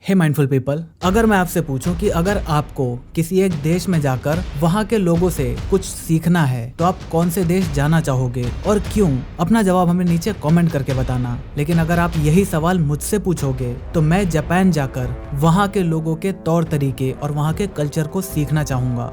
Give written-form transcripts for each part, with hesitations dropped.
हे mindful people, अगर मैं आपसे पूछूं कि अगर आपको किसी एक देश में जाकर वहां के लोगों से कुछ सीखना है तो आप कौन से देश जाना चाहोगे और क्यों? अपना जवाब हमें नीचे कमेंट करके बताना। लेकिन अगर आप यही सवाल मुझसे पूछोगे तो मैं जापान जाकर वहां के लोगों के तौर तरीके और वहां के कल्चर को सीखना चाहूंगा।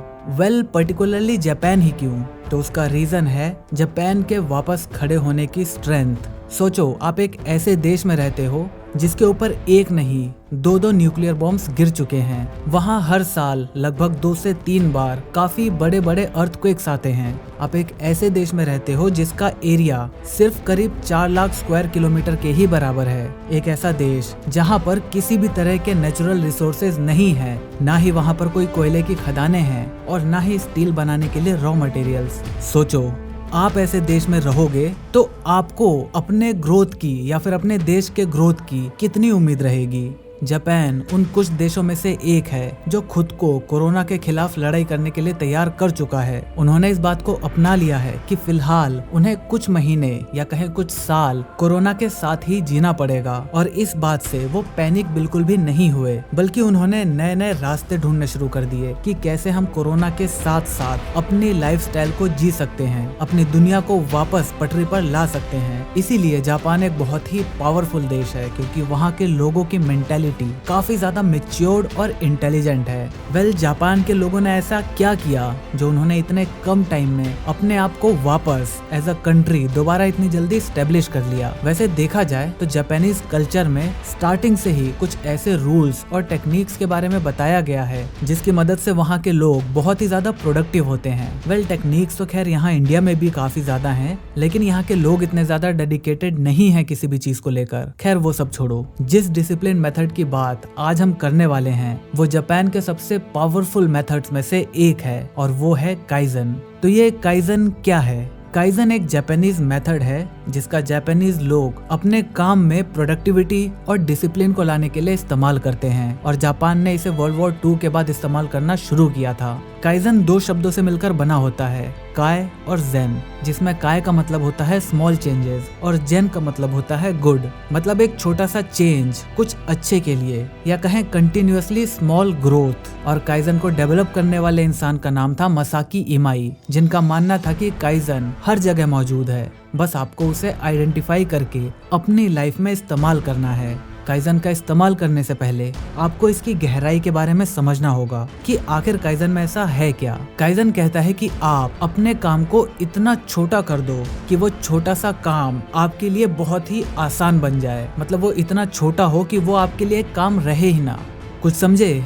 पर्टिकुलरली जापान ही क्यों? तो उसका रीजन है जापान के वापस खड़े होने की स्ट्रेंथ। सोचो, आप एक ऐसे देश में रहते हो जिसके ऊपर एक नहीं दो न्यूक्लियर बॉम्ब्स गिर चुके हैं। वहाँ हर साल लगभग 2 से 3 बार काफी बड़े बड़े अर्थक्वेक्स आते हैं। आप एक ऐसे देश में रहते हो जिसका एरिया सिर्फ करीब 4 लाख स्क्वायर किलोमीटर के ही बराबर है। एक ऐसा देश जहाँ पर किसी भी तरह के नेचुरल रिसोर्सेज नहीं है, ना ही वहाँ पर कोई कोयले की खदानें हैं और ना ही स्टील बनाने के लिए रॉ मटेरियल्स। सोचो, आप ऐसे देश में रहोगे तो आपको अपने ग्रोथ की या फिर अपने देश के ग्रोथ की कितनी उम्मीद रहेगी? जापान उन कुछ देशों में से एक है जो खुद को कोरोना के खिलाफ लड़ाई करने के लिए तैयार कर चुका है। उन्होंने इस बात को अपना लिया है कि फिलहाल उन्हें कुछ महीने या कहें कुछ साल कोरोना के साथ ही जीना पड़ेगा, और इस बात से वो पैनिक बिल्कुल भी नहीं हुए, बल्कि उन्होंने नए नए रास्ते ढूंढने शुरू कर दिए कि कैसे हम कोरोना के साथ साथ अपनी लाइफस्टाइल को जी सकते हैं, अपनी दुनिया को वापस पटरी पर ला सकते हैं। इसीलिए जापान एक बहुत ही पावरफुल देश है, क्योंकि वहाँ के लोगों की मेंटालिटी काफी ज्यादा मैच्योर्ड और इंटेलिजेंट है। जापान के लोगों ने ऐसा क्या किया जो उन्होंने इतने कम टाइम में अपने आप को वापस एज अ कंट्री दोबारा इतनी जल्दी स्टेब्लिश कर लिया? वैसे देखा जाए तो जापानीज कल्चर में स्टार्टिंग से ही कुछ ऐसे रूल्स और टेक्निक्स के बारे में बताया गया है जिसकी मदद से वहाँ के लोग बहुत ही ज्यादा प्रोडक्टिव होते हैं। टेक्निक्स तो खैर यहाँ इंडिया में भी काफी ज्यादा हैं, लेकिन यहाँ के लोग इतने ज्यादा डेडिकेटेड नहीं है किसी भी चीज को लेकर। खैर वो सब छोड़ो, जिस डिसिप्लिन मेथड की बात आज हम करने वाले हैं वो जापान के सबसे पावरफुल मेथड्स में से एक है, और वो है काइजन। तो ये काइजन क्या है? काइजन एक जापानीज मेथड है जिसका जापानीज लोग अपने काम में प्रोडक्टिविटी और डिसिप्लिन को लाने के लिए इस्तेमाल करते हैं, और जापान ने इसे वर्ल्ड वॉर 2 के बाद इस्तेमाल करना शुरू किया था। काइजन 2 शब्दों से मिलकर बना होता है, काय और जेन, जिसमें काय का मतलब होता है स्मॉल चेंजेस और जेन का मतलब होता है गुड। मतलब एक छोटा सा चेंज कुछ अच्छे के लिए, या कहें कंटिन्यूअसली स्मॉल ग्रोथ। और काइजन को डेवलप करने वाले इंसान का नाम था मसाकी इमाई, जिनका मानना था कि काइजन हर जगह मौजूद है, बस आपको उसे आइडेंटिफाई करके अपनी लाइफ में इस्तेमाल करना है। काइजन का इस्तेमाल करने से पहले आपको इसकी गहराई के बारे में समझना होगा कि आखिर काइजन में ऐसा है क्या। काइजन कहता है कि आप अपने काम को इतना छोटा कर दो कि वो छोटा सा काम आपके लिए बहुत ही आसान बन जाए। मतलब वो इतना छोटा हो कि वो आपके लिए एक काम रहे ही ना। कुछ समझे?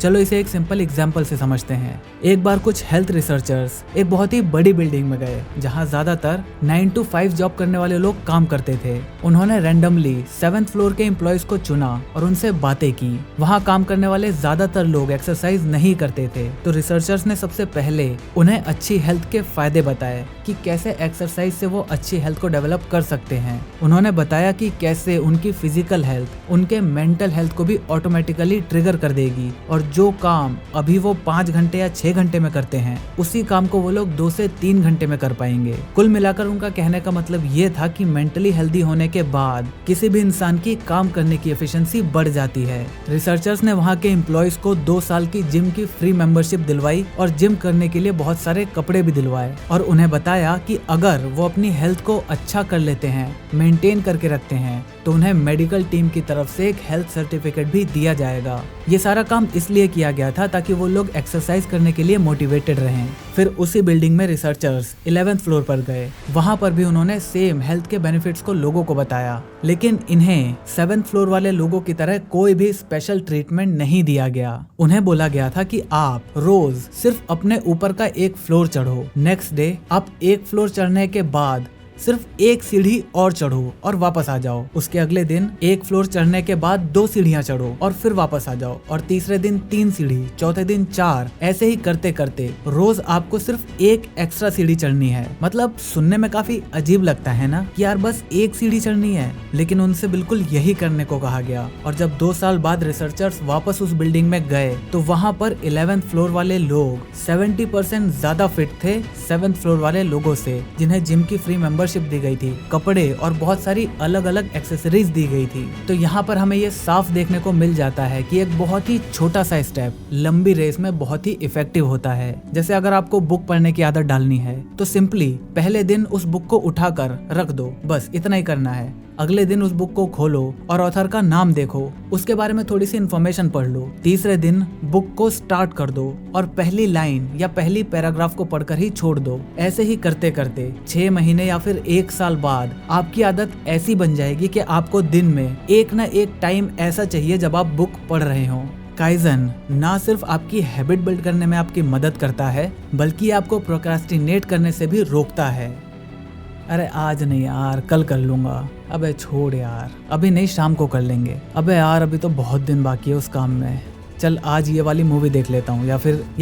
चलो इसे एक सिंपल एग्जाम्पल से समझते हैं। एक बार कुछ हेल्थ रिसर्चर्स एक बहुत ही बड़ी बिल्डिंग में गए जहां ज्यादातर 9 to 5 जॉब करने वाले लोग काम करते थे। उन्होंने रैंडमली 7th फ्लोर के एम्प्लॉयज को चुना और उनसे बातें की। वहां काम करने वाले ज्यादातर लोग एक्सरसाइज नहीं करते थे, तो रिसर्चर्स ने सबसे पहले उन्हें अच्छी हेल्थ के फायदे बताए कि कैसे एक्सरसाइज से वो अच्छी हेल्थ को डेवलप कर सकते हैं। उन्होंने बताया कि कैसे उनकी फिजिकल हेल्थ उनके मेंटल हेल्थ को भी ऑटोमेटिकली ट्रिगर कर देगी, और जो काम अभी वो 5 घंटे या 6 घंटे में करते हैं उसी काम को वो लोग 2 से 3 घंटे में कर पाएंगे। कुल मिलाकर उनका कहने का मतलब ये था कि मेंटली हेल्दी होने के बाद किसी भी इंसान की काम करने की एफिशिएंसी बढ़ जाती है। रिसर्चर्स ने वहाँ के एम्प्लॉयज को 2 साल की जिम की फ्री मेंबरशिप दिलवाई और जिम करने के लिए बहुत सारे कपड़े भी दिलवाए, और उन्हें बताया कि अगर वो अपनी हेल्थ को अच्छा कर लेते हैं, मेंटेन करके रखते हैं, तो उन्हें मेडिकल टीम की तरफ से एक हेल्थ सर्टिफिकेट भी दिया जाएगा। ये सारा काम इसलिए किया गया था ताकि वो लोग एक्सरसाइज करने के लिए मोटिवेटेड रहें। फिर उसी बिल्डिंग में रिसर्चर्स 11th फ्लोर पर गए। वहां पर भी उन्होंने सेम हेल्थ के बेनिफिट्स को लोगों को बताया, लेकिन इन्हें 7th फ्लोर वाले लोगों की तरह कोई भी स्पेशल ट्रीटमेंट नहीं दिया गया। उन्हें बोला गया था कि आप रोज सिर्फ अपने ऊपर का 1 फ्लोर चढ़ो। नेक्स्ट डे आप 1 फ्लोर चढ़ने के बाद सिर्फ 1 सीढ़ी और चढ़ो और वापस आ जाओ। उसके अगले दिन 1 फ्लोर चढ़ने के बाद 2 सीढ़ियां चढ़ो और फिर वापस आ जाओ, और तीसरे दिन 3 सीढ़ी, चौथे दिन 4, ऐसे ही करते करते रोज आपको सिर्फ 1 एक्स्ट्रा सीढ़ी चढ़नी है। मतलब सुनने में काफी अजीब लगता है ना कि यार बस 1 सीढ़ी चढ़नी है, लेकिन उनसे बिल्कुल यही करने को कहा गया। और जब 2 साल बाद रिसर्चर्स वापस उस बिल्डिंग में गए तो वहाँ पर 11th फ्लोर वाले लोग 70% ज्यादा फिट थे 7th फ्लोर वाले लोगों से, जिन्हें जिम की फ्री मेंबर मेंबरशिप दी गई थी, कपड़े और बहुत सारी अलग अलग एक्सेसरीज दी गई थी। तो यहाँ पर हमें ये साफ देखने को मिल जाता है कि एक बहुत ही छोटा सा स्टेप लंबी रेस में बहुत ही इफेक्टिव होता है। जैसे अगर आपको बुक पढ़ने की आदत डालनी है तो सिंपली पहले दिन उस बुक को उठाकर रख दो, बस इतना ही करना है। अगले दिन उस बुक को खोलो और ऑथर का नाम देखो, उसके बारे में थोड़ी सी इन्फॉर्मेशन पढ़ लो। तीसरे दिन बुक को स्टार्ट कर दो और पहली लाइन या पहली पैराग्राफ को पढ़कर ही छोड़ दो। ऐसे ही करते करते 6 महीने या फिर 1 साल बाद आपकी आदत ऐसी बन जाएगी कि आपको दिन में एक न एक टाइम ऐसा चाहिए जब आप बुक पढ़ रहे हो। काइजन ना सिर्फ आपकी हैबिट बिल्ड करने में आपकी मदद करता है, बल्कि आपको प्रोक्रास्टिनेट करने से भी रोकता है। अरे आज नहीं यार, कल कर लूंगा। अबे छोड़ यार, अभी नहीं, शाम को कर लेंगे। अबे यार अभी तो बहुत दिन बाकी है उस काम में। चल आज ये वाली मूवी देख लेता हूँ, या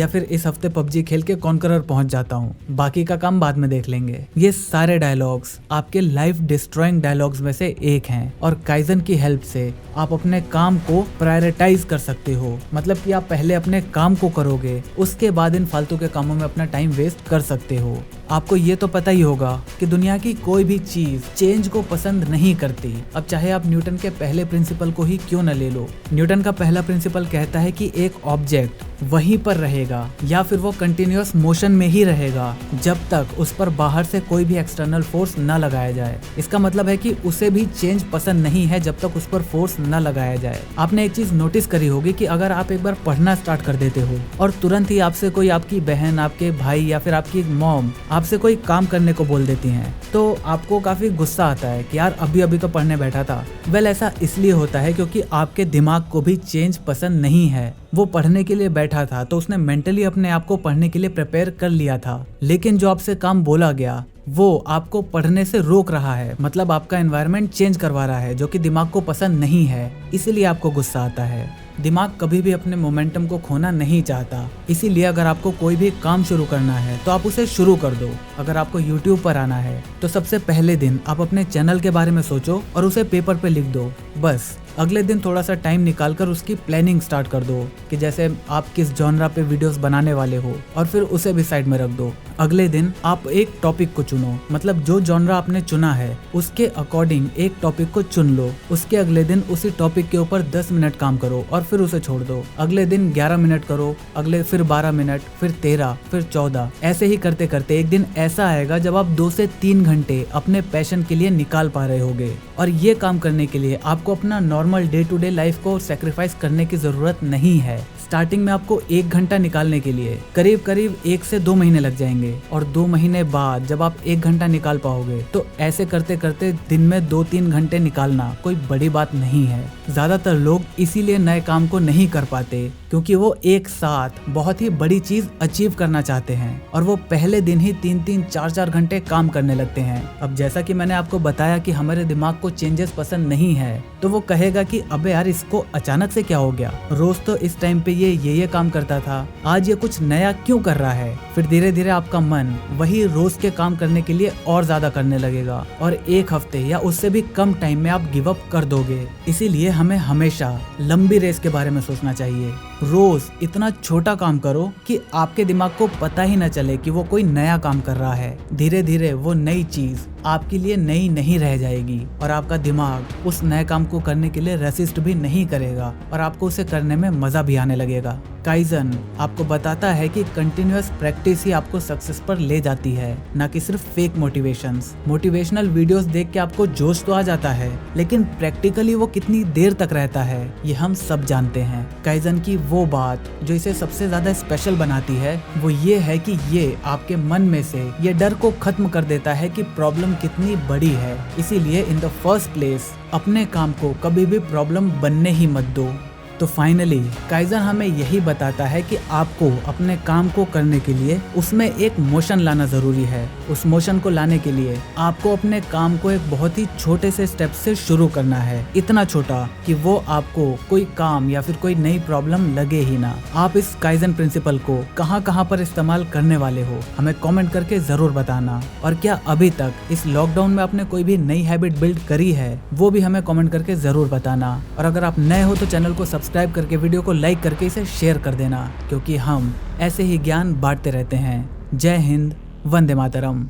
फिर इस हफ्ते पबजी खेल के कॉन्करर पहुंच जाता हूँ, बाकी का काम बाद में देख लेंगे। ये सारे डायलॉग्स आपके लाइफ डिस्ट्रॉइंग डायलॉग्स में से एक हैं और काइजन की हेल्प से आप अपने काम को प्रायोरिटाइज कर सकते हो। मतलब कि आप पहले अपने काम को करोगे, उसके बाद इन फालतू के कामों में अपना टाइम वेस्ट कर सकते हो। आपको ये तो पता ही होगा कि दुनिया की कोई भी चीज चेंज को पसंद नहीं करती। अब चाहे आप न्यूटन के पहले प्रिंसिपल को ही क्यों न ले लो। न्यूटन का पहला प्रिंसिपल कहता है कि एक ऑब्जेक्ट वहीं पर रहेगा या फिर वो कंटिन्यूअस मोशन में ही रहेगा जब तक उस पर बाहर से कोई भी एक्सटर्नल फोर्स न लगाया जाए। इसका मतलब है कि उसे भी चेंज पसंद नहीं है जब तक उस पर फोर्स न लगाया जाए। आपने एक चीज नोटिस करी होगी कि अगर आप एक बार पढ़ना स्टार्ट कर देते हो और तुरंत ही आपसे कोई, आपकी बहन, आपके भाई या फिर आपकी मॉम आपसे कोई काम करने को बोल देती हैं, तो आपको काफी गुस्सा आता है कि यार अभी अभी तो पढ़ने बैठा था। वेल ऐसा इसलिए होता है क्योंकि आपके दिमाग को भी चेंज पसंद नहीं है। वो पढ़ने के लिए बैठा था तो उसने मेंटली अपने आप को पढ़ने के लिए प्रिपेयर कर लिया था, लेकिन जो आपसे काम बोला गया वो आपको पढ़ने से रोक रहा है। मतलब आपका एनवायरनमेंट चेंज करवा रहा है जो कि दिमाग को पसंद नहीं है, इसीलिए आपको गुस्सा आता है। दिमाग कभी भी अपने मोमेंटम को खोना नहीं चाहता, इसीलिए अगर आपको कोई भी काम शुरू करना है तो आप उसे शुरू कर दो। अगर आपको YouTube पर आना है तो सबसे पहले दिन आप अपने चैनल के बारे में सोचो और उसे पेपर पे लिख दो। बस अगले दिन थोड़ा सा टाइम निकालकर उसकी प्लानिंग स्टार्ट कर दो कि जैसे आप किस जॉनरा पे वीडियोस बनाने वाले हो, और फिर उसे भी साइड में रख दो। अगले दिन आप एक टॉपिक को चुनो, मतलब जो जॉनरा आपने चुना है उसके अकॉर्डिंग एक टॉपिक को चुन लो। उसके अगले दिन उसी टॉपिक के ऊपर 10 मिनट काम करो और फिर उसे छोड़ दो। अगले दिन 11 मिनट करो, अगले फिर 12 मिनट, फिर 13, फिर 14। ऐसे ही करते करते एक दिन ऐसा आएगा जब आप 2 से 3 घंटे अपने पैशन के लिए निकाल पा रहे होगे। और ये काम करने के लिए आपको अपना normal day to day life को सेक्रीफाइस करने की जरूरत नहीं है। स्टार्टिंग में आपको 1 घंटा निकालने के लिए करीब करीब 1 से 2 महीने लग जाएंगे, और 2 महीने बाद जब आप 1 घंटा निकाल पाओगे तो ऐसे करते करते दिन में 2-3 घंटे निकालना कोई बड़ी बात नहीं है। ज्यादातर लोग इसीलिए नए काम को नहीं कर पाते क्योंकि वो एक साथ बहुत ही बड़ी चीज अचीव करना चाहते हैं और वो पहले दिन ही 3-3, 4-4 घंटे काम करने लगते हैं। अब जैसा कि मैंने आपको बताया कि हमारे दिमाग को चेंजेस पसंद नहीं है, तो वो कहेगा कि अबे यार इसको अचानक से क्या हो गया, रोज तो इस टाइम पे ये काम करता था, आज ये कुछ नया क्यों कर रहा है। फिर धीरे धीरे आपका मन वही रोज के काम करने के लिए और ज्यादा करने लगेगा और 1 हफ्ते या उससे भी कम टाइम में आप गिव अप कर दोगे। इसीलिए हमें हमेशा लंबी रेस के बारे में सोचना चाहिए। रोज इतना छोटा काम करो कि आपके दिमाग को पता ही न चले कि वो कोई नया काम कर रहा है। धीरे धीरे वो नई चीज आपके लिए नई नहीं रह जाएगी और आपका दिमाग उस नए काम को करने के लिए रेसिस्ट भी नहीं करेगा और आपको उसे करने में मजा भी आने लगेगा। काइजन आपको बताता है कि कंटिन्यूअस प्रैक्टिस ही आपको सक्सेस पर ले जाती है, ना कि सिर्फ फेक मोटिवेशंस। मोटिवेशनल वीडियोस देख के आपको जोश तो आ जाता है, लेकिन प्रैक्टिकली वो कितनी देर तक रहता है ये हम सब जानते हैं। काइजन की वो बात जो इसे सबसे ज्यादा स्पेशल बनाती है वो ये है कि ये आपके मन में से ये डर को खत्म कर देता है कि प्रॉब्लम कितनी बड़ी है। इसीलिए इन द फर्स्ट प्लेस अपने काम को कभी भी प्रॉब्लम बनने ही मत दो। तो फाइनली काइजन हमें यही बताता है कि आपको अपने काम को करने के लिए उसमें एक मोशन लाना जरूरी है। उस मोशन को लाने के लिए आपको अपने काम को एक बहुत ही छोटे से स्टेप से शुरू करना है, इतना छोटा कि वो आपको कोई काम या फिर कोई नई प्रॉब्लम लगे ही ना। आप इस काइजन प्रिंसिपल को कहां पर इस्तेमाल करने वाले हो हमें कमेंट करके जरूर बताना, और क्या अभी तक इस लॉकडाउन में आपने कोई भी नई हैबिट बिल्ड करी है वो भी हमें कमेंट करके जरूर बताना। और अगर आप नए हो तो चैनल को सब्सक्राइब करके वीडियो को लाइक करके इसे शेयर कर देना, क्योंकि हम ऐसे ही ज्ञान बांटते रहते हैं। जय हिंद, वंदे मातरम।